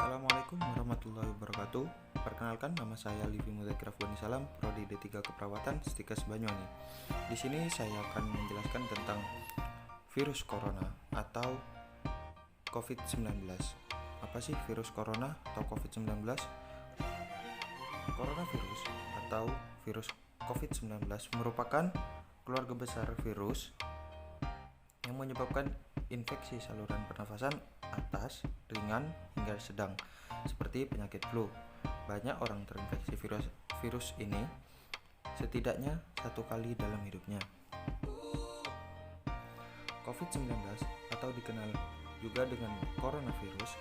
Assalamualaikum warahmatullahi wabarakatuh. Perkenalkan, nama saya Livi Mudzakkir Afghani Salam, Prodi D3 Keperawatan, Stikes Banyuwangi. Di sini saya akan menjelaskan tentang virus corona atau COVID-19. Apa sih virus corona atau COVID-19? Coronavirus atau virus COVID-19 merupakan keluarga besar virus yang menyebabkan infeksi saluran pernafasan atas, ringan, hingga sedang, seperti penyakit flu. Banyak orang terinfeksi virus ini setidaknya satu kali dalam hidupnya. COVID-19 atau dikenal juga dengan coronavirus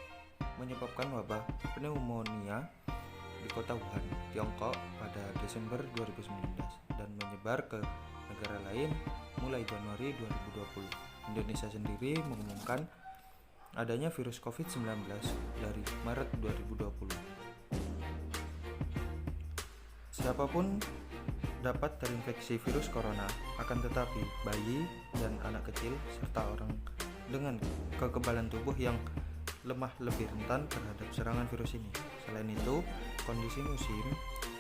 menyebabkan wabah pneumonia di kota Wuhan, Tiongkok pada Desember 2019 dan menyebar ke negara lain mulai Januari 2020. Indonesia sendiri mengumumkan adanya virus COVID-19 dari Maret 2020. Siapapun dapat terinfeksi virus corona, akan tetapi bayi dan anak kecil serta orang dengan kekebalan tubuh yang lemah lebih rentan terhadap serangan virus ini. Selain itu, kondisi musim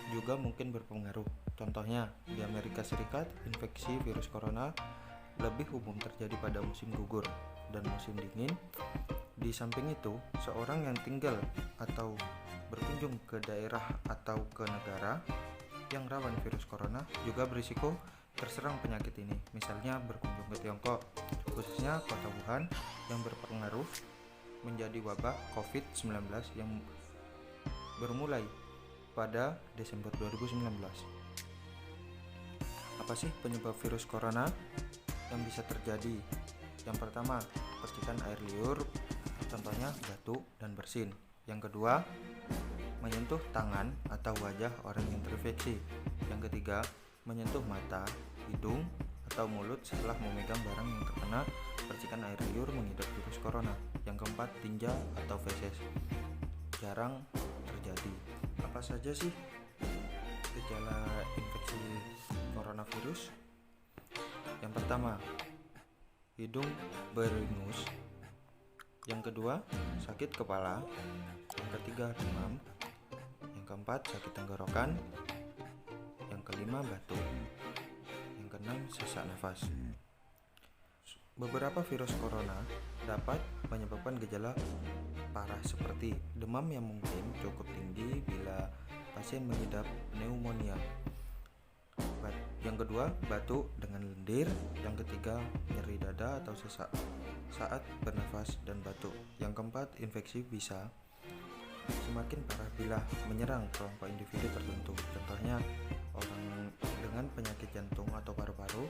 juga mungkin berpengaruh. Contohnya, di Amerika Serikat, infeksi virus corona lebih umum terjadi pada musim gugur dan musim dingin. Di samping itu, seorang yang tinggal atau berkunjung ke daerah atau ke negara yang rawan virus corona juga berisiko terserang penyakit ini. Misalnya berkunjung ke Tiongkok, khususnya kota Wuhan yang berpengaruh menjadi wabah COVID-19 yang bermulai pada Desember 2019. Apa sih penyebab virus corona yang bisa terjadi? Yang pertama, percikan air liur, contohnya batuk dan bersin. Yang kedua, menyentuh tangan atau wajah orang yang terinfeksi. Yang ketiga, menyentuh mata, hidung, atau mulut setelah memegang barang yang terkena percikan air liur mengidap virus corona. Yang keempat, tinja atau feses. Jarang terjadi. Apa saja sih gejala infeksi coronavirus? Yang pertama, hidung beringus. Yang kedua, sakit kepala. Yang ketiga, demam. Yang keempat, sakit tenggorokan. Yang kelima, batuk. Yang keenam, sesak nafas. Beberapa virus corona dapat menyebabkan gejala parah seperti demam yang mungkin cukup tinggi bila pasien mengidap pneumonia. Yang kedua, batuk dengan lendir. Yang ketiga, nyeri dada atau sesak saat bernafas dan batuk. Yang keempat, infeksi bisa semakin parah bila menyerang kelompok individu tertentu. Contohnya, orang dengan penyakit jantung atau paru-paru,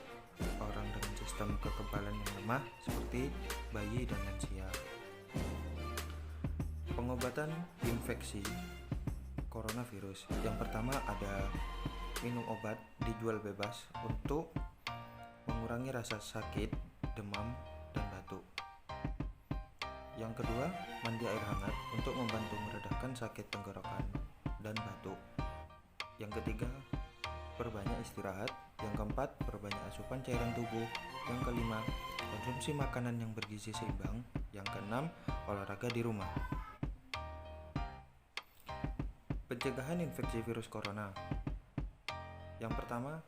orang dengan sistem kekebalan yang lemah seperti bayi dan lansia. Pengobatan infeksi coronavirus. Yang pertama ada minum obat dijual bebas untuk mengurangi rasa sakit, demam, dan batuk. Yang kedua, mandi air hangat untuk membantu meredakan sakit tenggorokan dan batuk. Yang ketiga, perbanyak istirahat. Yang keempat, perbanyak asupan cairan tubuh. Yang kelima, konsumsi makanan yang bergizi seimbang. Yang keenam, olahraga di rumah. Pencegahan infeksi virus corona. Yang pertama,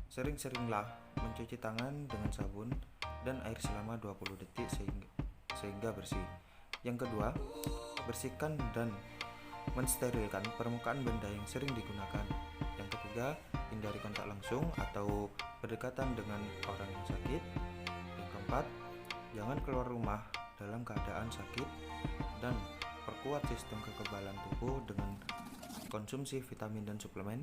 sering-seringlah mencuci tangan dengan sabun dan air selama 20 detik sehingga bersih. Yang kedua, bersihkan dan mensterilkan permukaan benda yang sering digunakan. Yang ketiga, hindari kontak langsung atau berdekatan dengan orang yang sakit. Yang keempat, jangan keluar rumah dalam keadaan sakit dan perkuat sistem kekebalan tubuh dengan konsumsi vitamin dan suplemen.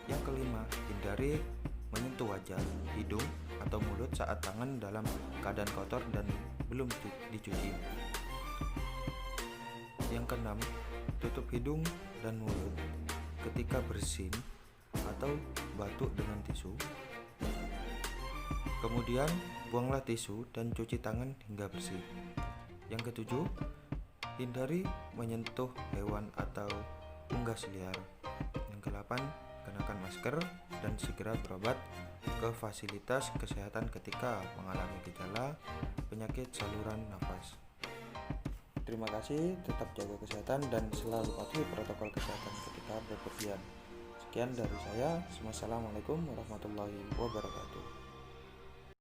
Yang kelima, hindari menyentuh wajah, hidung, atau mulut saat tangan dalam keadaan kotor dan belum dicuci. Yang keenam, tutup hidung dan mulut ketika bersin atau batuk dengan tisu. Kemudian, buanglah tisu dan cuci tangan hingga bersih. Yang ketujuh, hindari menyentuh hewan atau unggas liar. Yang kedelapan, kenakan masker dan segera berobat ke fasilitas kesehatan ketika mengalami gejala penyakit saluran nafas. Terima kasih, tetap jaga kesehatan dan selalu patuhi protokol kesehatan ketika bepergian. Sekian dari saya. Wassalamualaikum warahmatullahi wabarakatuh.